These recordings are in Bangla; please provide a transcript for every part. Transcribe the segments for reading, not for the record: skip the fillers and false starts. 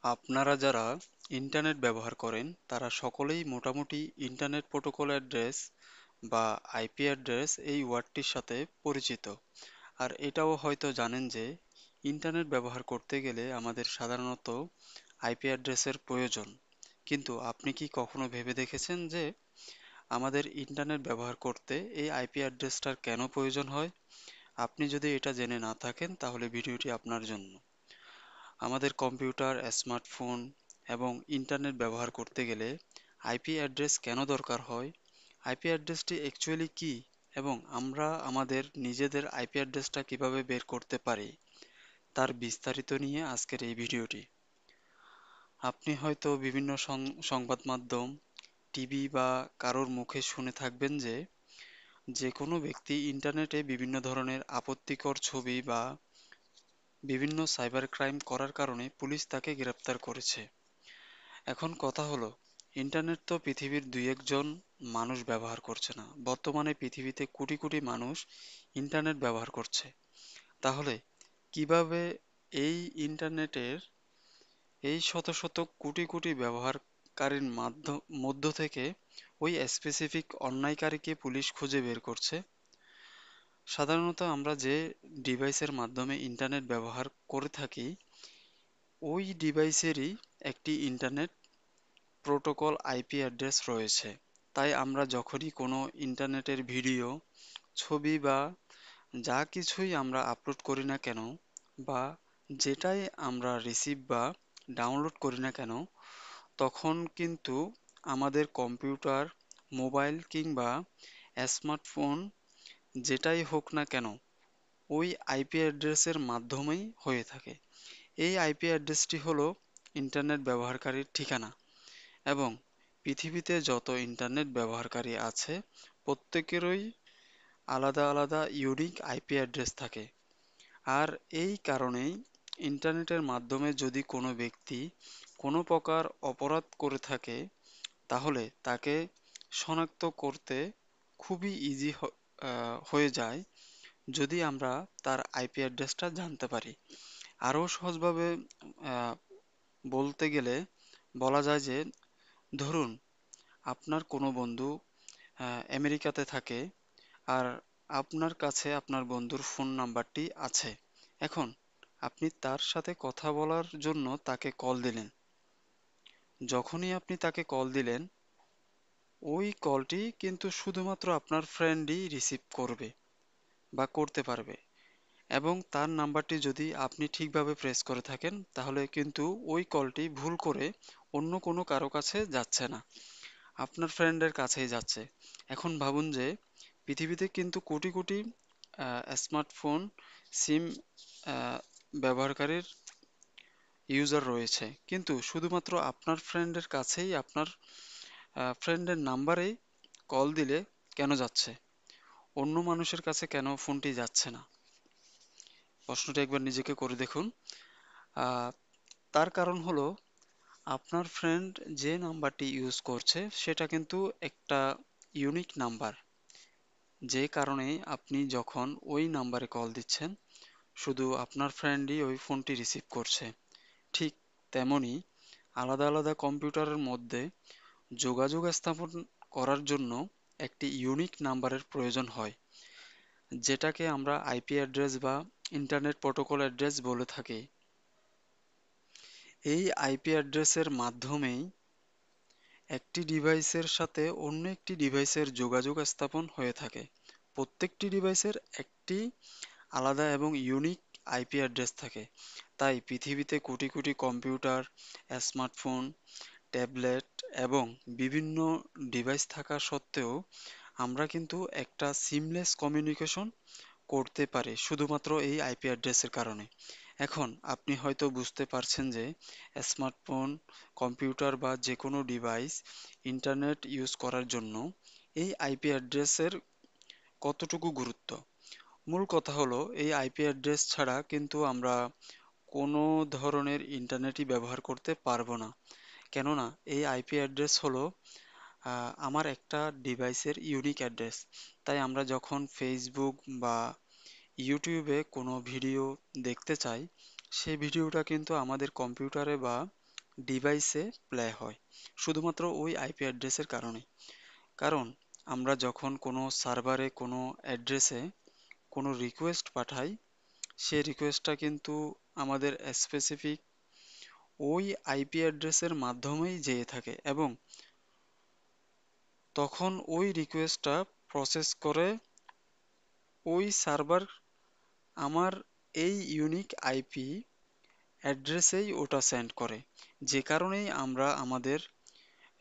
আপনারা যারা ইন্টারনেট ব্যবহার করেন তারা সকলেই মোটামুটি ইন্টারনেট প্রোটোকল অ্যাড্রেস বা আইপি অ্যাড্রেস এই ওয়ার্ডটির সাথে পরিচিত। আর এটাও হয়তো জানেন যে ইন্টারনেট ব্যবহার করতে গেলে আমাদের সাধারণত আইপি অ্যাড্রেসের প্রয়োজন। কিন্তু আপনি কি কখনো ভেবে দেখেছেন যে আমাদের ইন্টারনেট ব্যবহার করতে এই আইপি অ্যাড্রেসটার কেন প্রয়োজন হয়? আপনি যদি এটা জেনে না থাকেন তাহলে ভিডিওটি আপনার জন্য। আমাদের কম্পিউটার, স্মার্টফোন এবং ইন্টারনেট ব্যবহার করতে গেলে আইপি অ্যাড্রেস কেন দরকার হয়, আইপি অ্যাড্রেসটি অ্যাকচুয়ালি কি এবং আমরা আমাদের নিজেদের আইপি অ্যাড্রেসটা কিভাবে বের করতে পারি তার বিস্তারিত নিয়ে আজকের এই ভিডিওটি। আপনি হয়তো বিভিন্ন সংবাদ মাধ্যম, টিভি বা কারোর মুখে শুনে থাকবেন যে যে কোনো ব্যক্তি ইন্টারনেটে বিভিন্ন ধরনের আপত্তিকর ছবি বা বিভিন্ন সাইবার ক্রাইম করার কারণে পুলিশ তাকে গ্রেপ্তার করেছে। এখন কথা হলো, ইন্টারনেট তো পৃথিবীর দুই একজন মানুষ ব্যবহার করছে না, বর্তমানে পৃথিবীতে কোটি কোটি মানুষ ইন্টারনেট ব্যবহার করছে। তাহলে কিভাবে এই ইন্টারনেটের এই শত শত কোটি কোটি ব্যবহারকারীর মধ্য থেকে ওই স্পেসিফিক অন্যায়কারীকে পুলিশ খুঁজে বের করছে? সাধারণত আমরা যে ডিভাইসের মাধ্যমে ইন্টারনেট ব্যবহার করে থাকি ওই ডিভাইসেরই একটি ইন্টারনেট প্রোটোকল আইপি অ্যাড্রেস রয়েছে। তাই আমরা যখনই কোনো ইন্টারনেটের ভিডিও, ছবি বা যা কিছুই আমরা আপলোড করি না কেন বা যেটাই আমরা রিসিভ বা ডাউনলোড করি না কেন, তখন কিন্তু আমাদের কম্পিউটার, মোবাইল কিংবা স্মার্টফোন যেটাই হোক না কেন ওই আইপি অ্যাড্রেসের মাধ্যমেই হয়ে থাকে। এই আইপি অ্যাড্রেসটি হলো ইন্টারনেট ব্যবহারকারীর ঠিকানা এবং পৃথিবীতে যত ইন্টারনেট ব্যবহারকারী আছে প্রত্যেকেরই আলাদা আলাদা ইউনিক আইপি অ্যাড্রেস থাকে। আর এই কারণেই ইন্টারনেটের মাধ্যমে যদি কোনো ব্যক্তি কোনো প্রকার অপরাধ করে থাকে তাহলে তাকে শনাক্ত করতে খুবই ইজি হয়ে যায় যদি আমরা তার আইপি অ্যাড্রেসটা জানতে পারি। আরও সহজভাবে আহ, বলতে গেলে বলা যায় যে ধরুন আপনার কোনো বন্ধু আমেরিকাতে থাকে আর আপনার কাছে আপনার বন্ধুর ফোন নাম্বারটি আছে। এখন আপনি তার সাথে কথা বলার জন্য তাকে কল দিলেন। যখনই আপনি তাকে কল দিলেন ওই কলটি কিন্তু শুধুমাত্র আপনার ফ্রেন্ডই রিসিভ করবে বা করতে পারবে এবং তার নাম্বারটি যদি আপনি ঠিকভাবে প্রেস করে থাকেন তাহলে কিন্তু ওই কলটি ভুল করে অন্য কোনো কারো কাছে যাচ্ছে না, আপনার ফ্রেন্ডের কাছেই যাচ্ছে। এখন ভাবুন যে পৃথিবীতে কিন্তু কোটি কোটি স্মার্টফোন সিম ব্যবহারকারীর ইউজার রয়েছে, কিন্তু শুধুমাত্র আপনার ফ্রেন্ডের কাছেই আপনার ফ্রেন্ডের নাম্বারেই কল দিলে কেন যাচ্ছে, অন্য মানুষের কাছে কেন ফোনটি যাচ্ছে না? প্রশ্নটা একবার নিজেকে করে দেখুন। আহ, তার কারণ হলো আপনার ফ্রেন্ড যে নাম্বারটি ইউজ করছে সেটা কিন্তু একটা ইউনিক নাম্বার, যে কারণে আপনি যখন ওই নাম্বারে কল দিচ্ছেন শুধু আপনার ফ্রেন্ডই ওই ফোনটি রিসিভ করছে। ঠিক তেমনি আলাদা আলাদা কম্পিউটারের মধ্যে যোগাযোগ স্থাপন করার জন্য একটি ইউনিক নাম্বারের প্রয়োজন হয়, যেটাকে আমরা আইপি অ্যাড্রেস বা ইন্টারনেট প্রোটোকল অ্যাড্রেস বলে থাকি। এই আইপি অ্যাড্রেসের মাধ্যমেই একটি ডিভাইসের সাথে অন্য একটি ডিভাইসের যোগাযোগ স্থাপন হয়ে থাকে। প্রত্যেকটি ডিভাইসের একটি আলাদা এবং ইউনিক আইপি অ্যাড্রেস থাকে। তাই পৃথিবীতে crore crore computer, smartphone, tablet এবং বিভিন্ন ডিভাইস থাকা সত্ত্বেও আমরা কিন্তু একটা সিমলেস কমিউনিকেশন করতে পারি শুধুমাত্র এই আইপি অ্যাড্রেসের কারণে। এখন আপনি হয়তো বুঝতে পারছেন যে স্মার্টফোন, কম্পিউটার বা যে কোনো ডিভাইস ইন্টারনেট ইউজ করার জন্য এই আইপি অ্যাড্রেসের কতটুকু গুরুত্ব। মূল কথা হলো এই আইপি অ্যাড্রেস ছাড়া কিন্তু আমরা কোনো ধরনের ইন্টারনেটই ব্যবহার করতে পারবো না। কেননা এই আইপি অ্যাড্রেস হলো আমার একটা ডিভাইসের ইউনিক অ্যাড্রেস। তাই আমরা যখন ফেসবুক বা ইউটিউবে কোনো ভিডিও দেখতে চাই সেই ভিডিওটা কিন্তু আমাদের কম্পিউটারে বা ডিভাইসে প্লে হয়, শুধুমাত্র ওই আইপি অ্যাড্রেসের কারণে। কারণ আমরা যখন কোনো সার্ভারে কোনো অ্যাড্রেসে কোনো রিকোয়েস্ট পাঠাই, সেই রিকোয়েস্টটা কিন্তু আমাদের স্পেসিফিক ওই আইপি অ্যাড্রেসের মাধ্যমেই যেয়ে থাকে, এবং তখন ওই রিকোয়েস্টটা প্রসেস করে ওই সার্ভার আমার এই ইউনিক আইপি অ্যাড্রেসেই ওটা সেন্ড করে। যে কারণেই আমরা আমাদের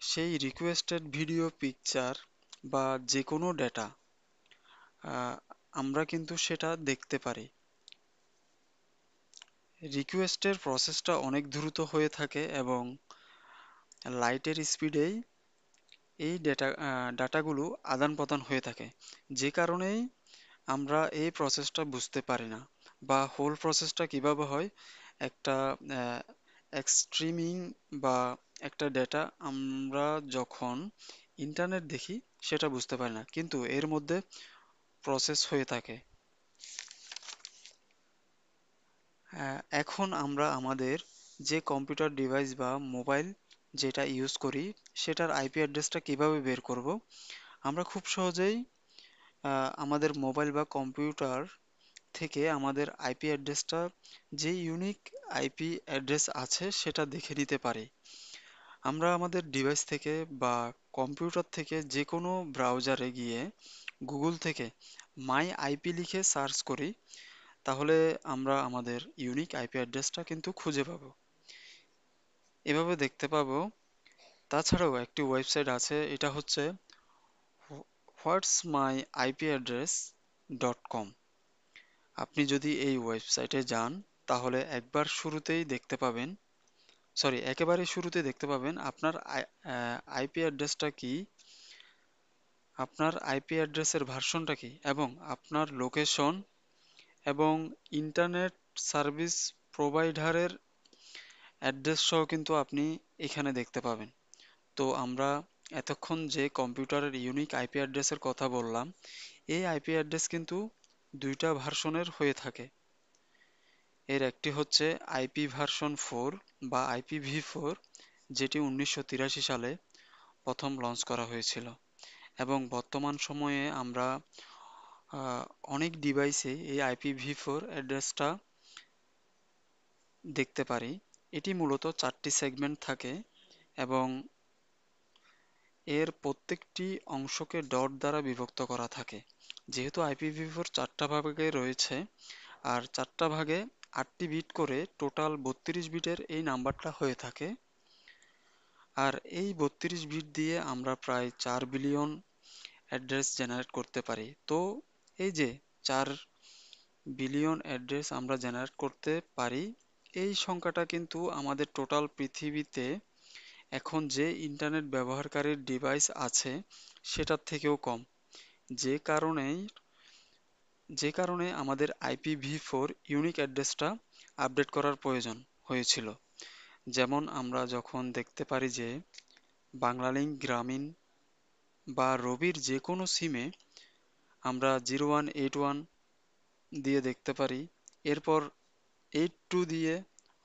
সেই রিকোয়েস্টেড ভিডিও, পিকচার বা যে কোনো ডেটা আমরা কিন্তু সেটা দেখতে পারি। রিকোয়েস্টের প্রসেসটা অনেক দ্রুত হয়ে থাকে এবং লাইটের স্পিডেই এই ডাটাগুলো আদান প্রদান হয়ে থাকে, যে কারণেই আমরা এই প্রসেসটা বুঝতে পারি না, বা হোল প্রসেসটা কিভাবে হয়। একটা এক্সট্রিমিং বা একটা ডেটা আমরা যখন ইন্টারনেট দেখি সেটা বুঝতে পারি না, কিন্তু এর মধ্যে প্রসেস হয়ে থাকে। এখন আমরা আমাদের যে কম্পিউটার ডিভাইস বা মোবাইল যেটা ইউজ করি, সেটার আইপি অ্যাড্রেসটা কিভাবে বের করব। আমরা খুব সহজেই আমাদের মোবাইল বা কম্পিউটার থেকে আমাদের আইপি অ্যাড্রেসটা, যে ইউনিক আইপি অ্যাড্রেস আছে সেটা দেখে নিতে পারি। আমরা আমাদের ডিভাইস থেকে বা কম্পিউটার থেকে যে কোনো ব্রাউজারে গিয়ে গুগল থেকে মাই আইপি লিখে সার্চ করি, তাহলে আমরা আমাদের ইউনিক আইপি অ্যাড্রেসটা কিন্তু খুঁজে পাবো, এভাবে দেখতে পাবো। তাছাড়াও একটি ওয়েবসাইট আছে, এটা হচ্ছে what's my IP address dot com. আপনি যদি এই ওয়েবসাইটে যান, তাহলে একেবারে শুরুতে দেখতে পাবেন আপনার আইপি অ্যাড্রেসটা কি, আপনার আইপি অ্যাড্রেসের ভার্সনটা কি, এবং আপনার লোকেশন এবং ইন্টারনেট সার্ভিস প্রোভাইডারের অ্যাড্রেস সহ কিন্তু আপনি এখানে দেখতে পাবেন। তো আমরা এতক্ষণ যে কম্পিউটারের ইউনিক আইপি অ্যাড্রেসের কথা বললাম, এই আইপি অ্যাড্রেস কিন্তু দুইটা ভার্সনের হয়ে থাকে। এর একটি হচ্ছে আইপি ভার্সন 4 বা IPv4, যেটি 1983 সালে প্রথম লঞ্চ করা হয়েছিল, এবং বর্তমান সময়ে আমরা আহ, অনেক ডিভাইসে এই IPv4 অ্যাড্রেসটা দেখতে পারি। এটি মূলত 4টি সেগমেন্ট থাকে, এবং এর প্রত্যেকটি অংশকে ডট দ্বারা বিভক্ত করা থাকে। যেহেতু IPv4 4টা ভাগে রয়েছে, আর 4টা ভাগে 8টি বিট করে টোটাল 32 বিটের এই নাম্বারটা হয়ে থাকে। আর এই 32 বিট দিয়ে আমরা প্রায় 4 বিলিয়ন অ্যাড্রেস জেনারেট করতে পারি। তো এই যে 4 বিলিয়ন অ্যাড্রেস আমরা জেনারেট করতে পারি, এই সংখ্যাটা কিন্তু আমাদের টোটাল পৃথিবীতে এখন যে ইন্টারনেট ব্যবহারকারীর ডিভাইস আছে সেটার থেকেও কম। যে কারণেই যে কারণে আমাদের IPv4 ইউনিক অ্যাড্রেসটা আপডেট করার প্রয়োজন হয়েছিল। যেমন আমরা যখন দেখতে পারি যে বাংলালিংক, গ্রামীণ বা রবির যে কোনো সিমে আমরা 0181 দিয়ে দেখতে পারি, এরপর 82 দিয়ে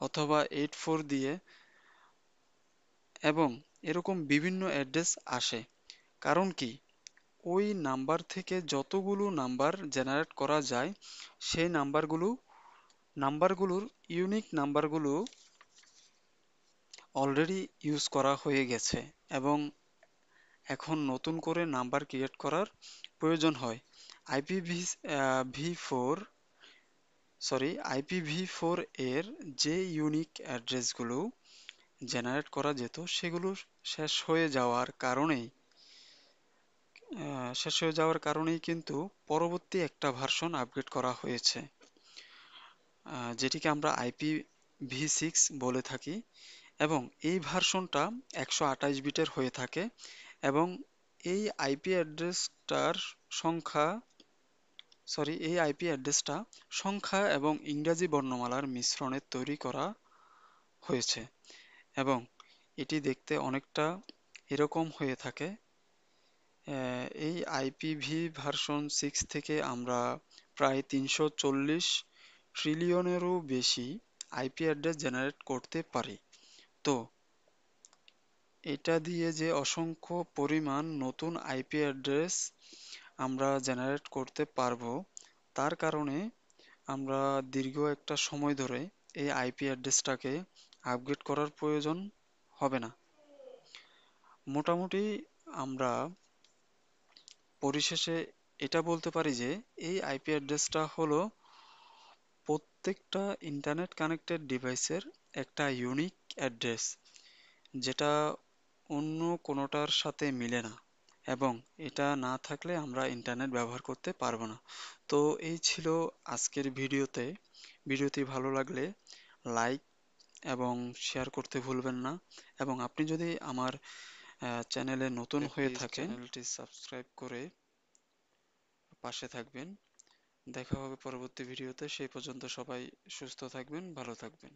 অথবা 84 দিয়ে, এবং এরকম বিভিন্ন অ্যাড্রেস আসে। কারণ কি, ওই নাম্বার থেকে যতগুলো নাম্বার জেনারেট করা যায়, সেই নাম্বারগুলোর ইউনিক নাম্বারগুলো অলরেডি ইউজ করা হয়ে গেছে, এবং এখন নতুন করে নাম্বার ক্রিয়েট করার প্রয়োজন হয়। আইপিভি ভি ফোর IPv4 এর যে ইউনিক অ্যাড্রেসগুলো জেনারেট করা যেত, সেগুলো শেষ হয়ে যাওয়ার কারণেই কিন্তু পরবর্তী একটা ভার্সন আপগ্রেড করা হয়েছে, যেটিকে আমরা IPv6 বলে থাকি। এবং এই ভার্সনটা 128 বিটের হয়ে থাকে, এবং এই আইপি অ্যাড্রেসটার সংখ্যা এই আইপি অ্যাড্রেসটা সংখ্যা এবং ইংরেজি বর্ণমালার মিশ্রণে তৈরি করা হয়েছে, এবং এটি দেখতে অনেকটা এরকম হয়ে থাকে। এই IPv ভার্সন 6 থেকে আমরা প্রায় 340 ট্রিলিয়নেরও বেশি আইপি অ্যাড্রেস জেনারেট করতে পারি। তো এটা দিয়ে যে অসংখ্য পরিমাণ নতুন আইপি অ্যাড্রেস আমরা জেনারেট করতে পারবো, তার কারণে আমরা দীর্ঘ একটা সময় ধরে এই আইপি অ্যাড্রেসটাকে আপগ্রেড করার প্রয়োজন হবে না। মোটামুটি আমরা পরিশেষে এটা বলতে পারি যে এই আইপি অ্যাড্রেসটা হলো প্রত্যেকটা ইন্টারনেট কানেক্টেড ডিভাইসের একটা ইউনিক অ্যাড্রেস, যেটা অন্য কোনোটার সাথে মিলে না, এবং এটা না থাকলে আমরা ইন্টারনেট ব্যবহার করতে পারবো না। তো এই ছিল আজকের ভিডিওতে। ভিডিওটি ভালো লাগলে লাইক এবং শেয়ার করতে ভুলবেন না, এবং আপনি যদি আমার চ্যানেলে নতুন হয়ে প্লিজ থাকেন চ্যানেলটি সাবস্ক্রাইব করে পাশে থাকবেন। দেখা হবে পরবর্তী ভিডিওতে, সেই পর্যন্ত সবাই সুস্থ থাকবেন, ভালো থাকবেন।